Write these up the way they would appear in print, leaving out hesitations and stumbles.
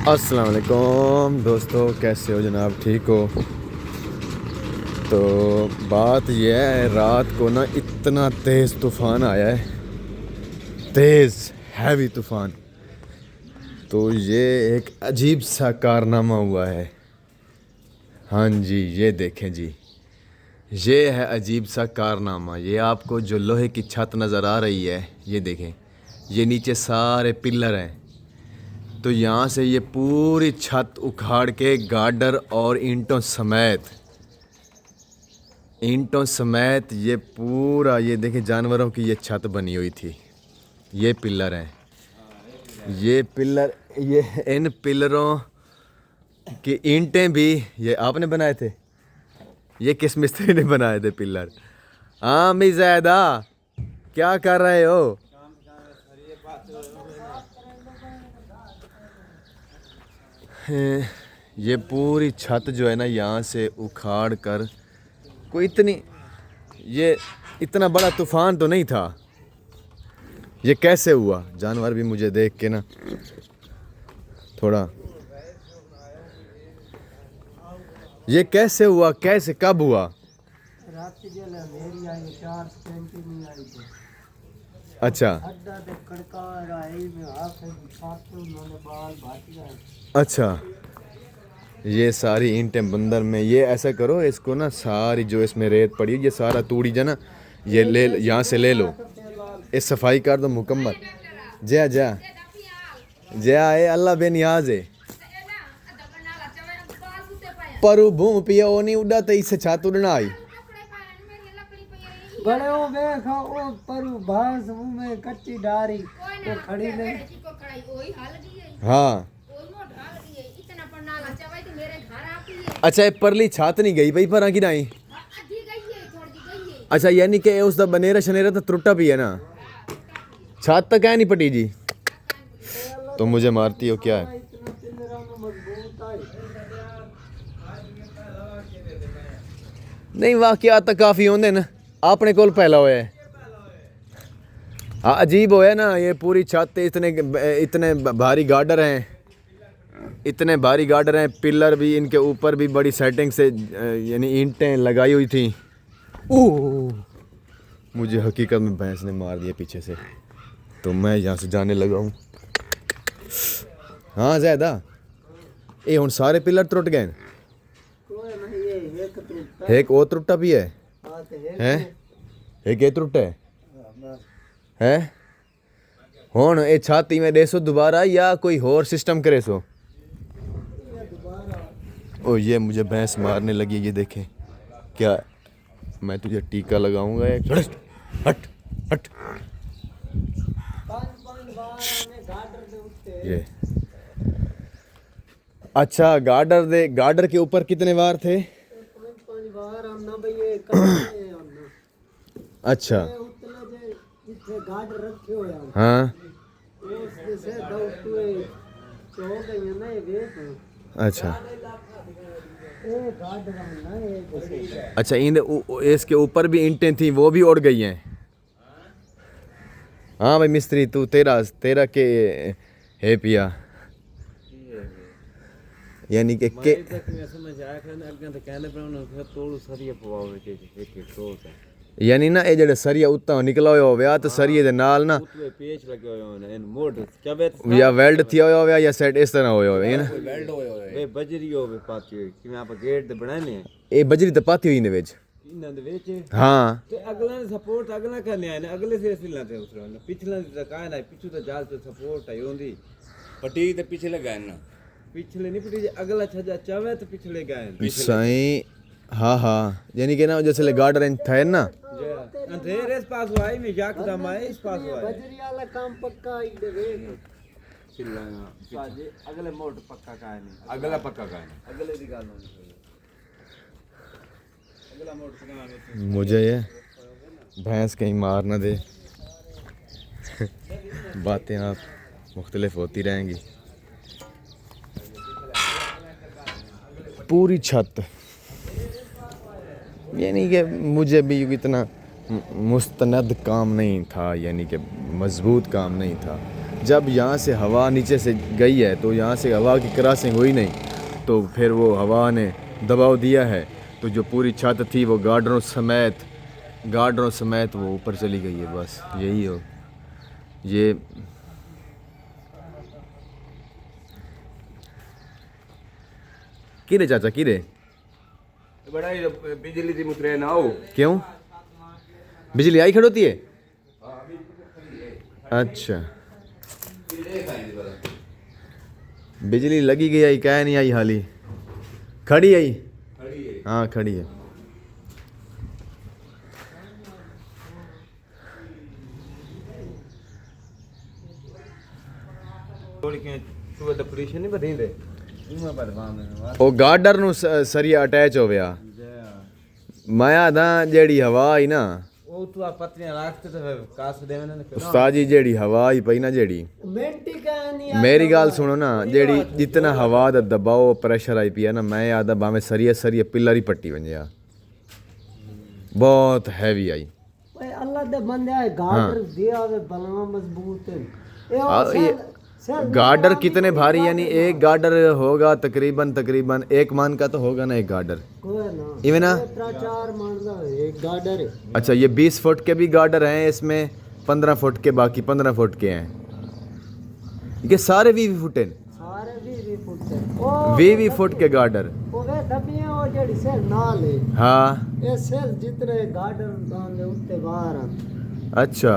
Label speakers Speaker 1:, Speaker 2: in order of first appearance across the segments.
Speaker 1: अस्सलाम वालेकुम दोस्तों, कैसे हो जनाब? ठीक हो? तो बात यह है, रात को ना इतना तेज़ तूफ़ान आया है, तेज़ हैवी तूफ़ान। तो ये एक अजीब सा कारनामा हुआ है। हाँ जी, ये देखें जी, ये है अजीब सा कारनामा। ये आपको जो लोहे की छत नज़र आ रही है, ये देखें, ये नीचे सारे पिलर हैं। तो यहाँ से ये पूरी छत उखाड़ के गार्डर और ईंटों समेत ये पूरा, ये देखें, जानवरों की ये छत बनी हुई थी। ये पिलर हैं, ये पिलर, ये इन पिलरों की ईंटें भी ये आपने बनाए थे? ये किस मिस्त्री ने बनाए थे पिलर? हाँ मिज़ैदा, क्या कर रहे हो? ये पूरी छत जो है ना, यहाँ से उखाड़ कर कोई ये इतना बड़ा तूफ़ान तो नहीं था। ये कैसे हुआ? जानवर भी मुझे देख के ना थोड़ा, ये कैसे हुआ, कैसे, कब हुआ? अच्छा अच्छा, ये सारी ईंटें बंदर में। ये ऐसा करो, इसको ना सारी जो इसमें रेत पड़ी, ये सारा तूड़ी जा ना, ये ले, यहाँ से ले लो, इस सफाई कर दो मुकम्मल। जया जया जया है, अल्लाह बेनियाज है। पर भूम पिया वो नहीं उड़ा, तो इससे छत उड़ना आई।
Speaker 2: बड़े ओ देखो ओ परू भास मुंह में कच्ची डारी वो खड़ी नहीं।
Speaker 1: हाँ अच्छा, ये परली छात नहीं गई भाई, पर की नहीं। अच्छा, यानी कि उसका बनेरा शनेरा तो त्रुटा भी है ना, छात तक है नहीं पटी जी। तो मुझे मारती हो क्या है? नहीं, वाकयात तो काफ़ी होंगे ना, आपने कोल पहला होया है। हाँ, अजीब होया ना, ये पूरी छत, इतने भारी गार्डर हैं, इतने भारी गार्डर हैं, पिलर भी, इनके ऊपर भी बड़ी सेटिंग से यानी ईंटें लगाई हुई थी। ओह, मुझे हकीकत में भैंस ने मार दिया पीछे से, तो मैं यहाँ से जाने लगा हूँ। हाँ ज़्यादा, ये हुन सारे पिलर त्रुट गए। एक और त्रुटा भी है, हैं? एक ये त्रुटा है हुन ये छाती में देसो दोबारा, या कोई और सिस्टम करे सो? ओ, ये मुझे भैंस मारने लगी, ये देखें क्या। मैं तुझे टीका लगाऊंगा एक। हट हट। ये अच्छा, गार्डर के ऊपर कितने वार थे? अच्छा हाँ अच्छा अच्छा, इसके ऊपर भी ईंटें थी, वो भी उड़ गई हैं। हाँ भाई मिस्त्री, तू तेरा के है पिया, यानी कि यानी ना ये जेड़ा सरिया उत्ता निकला हुआ होवे, तो सरिये दे नाल ना
Speaker 3: पेच लगे हुए हैं मोड़
Speaker 1: या वेल्ड थिया होवे या सेट इस तरह होवे है ना,
Speaker 3: वेल्ड होए बजरी होवे पाती हुई कि मैं आप गेट दे बनाने हैं।
Speaker 1: ये बजरी तो पाती हुई ने विच।
Speaker 3: इन्हां दे विच
Speaker 1: हाँ,
Speaker 3: ते अगला ने सपोर्ट अगला करने आए ने, अगले से सिला ते उतरा पिछला दी कायना है, पिछु तो जाल ते सपोर्ट है होंदी पटी ते पिछले गए ना, पिछले नहीं पटी, अगला छजा चावे तो पिछले गए
Speaker 1: सही। हाँ हाँ, यानी कि ना जैसे गार्डर थे ना,
Speaker 3: अंधेरे इस पास आई में जाक दम आए इस पास आई
Speaker 2: बजरी वाला काम पक्का इधर है
Speaker 3: सिला साजे अगले मोट पक्का का नहीं, अगला पक्का का नहीं, अगले दी गल नहीं, अगला मोट पक्का।
Speaker 1: मुझे ये भैंस कहीं मार ना दे। बातें आप मुख्तलिफ होती रहेंगी। पूरी छत, यानी कि मुझे भी इतना मुस्तनद काम नहीं था, यानी कि मजबूत काम नहीं था। जब यहाँ से हवा नीचे से गई है तो यहाँ से हवा की क्रॉसिंग हुई नहीं, तो फिर वो हवा ने दबाव दिया है, तो जो पूरी छत थी वो गार्डरों समेत वो ऊपर चली गई है। बस यही हो, ये किरे चाचा किरे
Speaker 3: बड़ा ही बिजली दी मुतरे ना हो।
Speaker 1: क्यों बिजली आई खड़ोती है? अच्छा बिजली लगी गई आई, क्या नहीं आई हाली, खड़ी आई? हाँ खड़ी है।
Speaker 3: थोड़ी के तू द पोजीशन नहीं बदींदे इमा पर बाम
Speaker 1: ਉਹ ਗਾਰਡਰ ਨੂੰ ਸਰੀਆ ਅਟੈਚ ਹੋ ਗਿਆ। ਮੈਂ ਆਦਾ ਜਿਹੜੀ ਹਵਾ ਆਈ ਨਾ
Speaker 3: ਉਹ ਤੂੰ ਆ ਪਤਨੀਆਂ ਰੱਖਤੇ ਤੇ ਕਾਸ ਦੇਵੇਂ ਨਾ
Speaker 1: ਉਸਤਾਦ ਜੀ, ਜਿਹੜੀ ਹਵਾ ਆਈ ਪਈ ਨਾ, ਜਿਹੜੀ
Speaker 2: ਮਿੰਟੀ ਕਹਾਣੀ
Speaker 1: ਮੇਰੀ ਗੱਲ ਸੁਣੋ ਨਾ, ਜਿਹੜੀ ਜਿਤਨਾ ਹਵਾ ਦਾ ਦਬਾਅ ਪ੍ਰੈਸ਼ਰ ਆਈ ਪਿਆ ਨਾ, ਮੈਂ ਆਦਾ ਭਾਵੇਂ ਸਰੀਆ ਪਿੱਲਰ ਹੀ ਪੱਟੀ ਵੰਜਿਆ, ਬਹੁਤ ਹੈਵੀ ਆਈ।
Speaker 2: ਓਏ ਅੱਲਾ ਦੇ ਬੰਦੇ ਗਾਰਡਰ ਦਿਆ ਵੇ ਬਲਵਾ ਮਜ਼ਬੂਤ ਹੈ।
Speaker 1: ये गार्डर कितने भारी, यानी एक गार्डर होगा तकरीबन एक मान का तो होगा ना एक गार्डर, इवन ना
Speaker 2: 4 मान का एक गार्डर है।
Speaker 1: अच्छा ये 20 फुट के भी गार्डर हैं इसमें, 15 फुट के, बाकी 15 फुट के हैं, ये सारे 20 फुट हैं,
Speaker 2: सारे 20 फुट है।
Speaker 1: 20 फुट के गार्डर।
Speaker 2: वो वे दबियां और जेडी सेल नाल है।
Speaker 1: हाँ
Speaker 2: ये सेल जितने गार्डर दान दे उत्ते बाहर हैं।
Speaker 1: अच्छा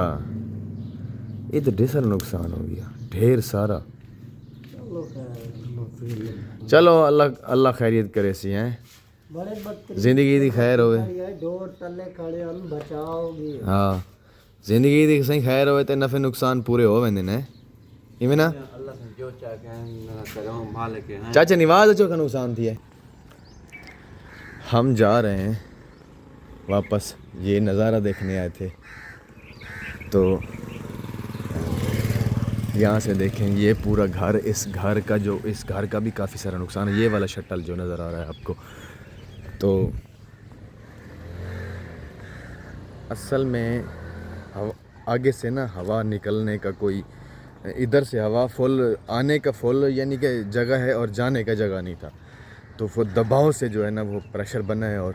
Speaker 1: ये तो ढेर सारा नुकसान हो गया, ढेर सारा। चलो अल्लाह खैरियत करे सी हैं,
Speaker 2: बड़े बदतरीन
Speaker 1: जिंदगी दी खैर होवे।
Speaker 2: डोर तले खड़े हम बचाओगी।
Speaker 1: हाँ जिंदगी दी सही खैर होवे ते नफे नुकसान पूरे हो वेंदे ने, इवें ना
Speaker 3: अल्लाह से जो चाह के ना करो मालिक है।
Speaker 1: चाचा निवाज जो का नुकसान थी है। हम जा रहे हैं वापस, ये नज़ारा देखने आए थे, तो यहाँ से देखें ये पूरा घर, इस घर का भी काफ़ी सारा नुकसान है। ये वाला शटल जो नज़र आ रहा है आपको, तो असल में आगे से ना हवा निकलने का कोई, इधर से हवा फुल आने का फुल यानी कि जगह है और जाने का जगह नहीं था, तो वो दबाव से जो है ना वो प्रेशर बना है और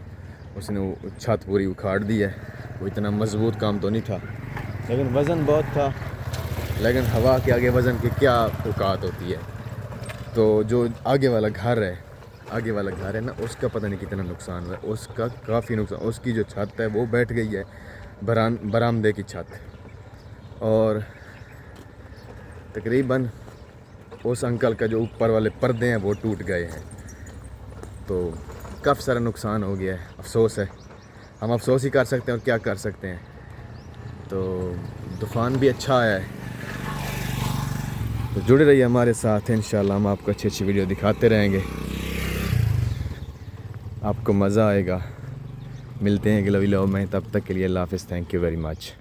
Speaker 1: उसने वो छत पूरी उखाड़ दी है। वो इतना मज़बूत काम तो नहीं था, लेकिन वज़न बहुत था, लेकिन हवा के आगे वज़न की क्या औकात होती है। तो जो आगे वाला घर है ना, उसका पता नहीं कितना नुकसान हुआ है, उसका काफ़ी नुकसान, उसकी जो छत है वो बैठ गई है, बरामदे की छत, और तकरीबन उस अंकल का जो ऊपर वाले पर्दे हैं वो टूट गए हैं, तो काफ़ी सारा नुकसान हो गया है। अफसोस है, हम अफसोस ही कर सकते हैं और क्या कर सकते हैं। तो तूफ़ान भी अच्छा आया है, तो जुड़े रहिए हमारे साथ, इंशाल्लाह हम आपको अच्छी अच्छी वीडियो दिखाते रहेंगे, आपको मज़ा आएगा। मिलते हैं अगले वीडियो में, तब तक के लिए अल्लाह हाफ़िज़, थैंक यू वेरी मच।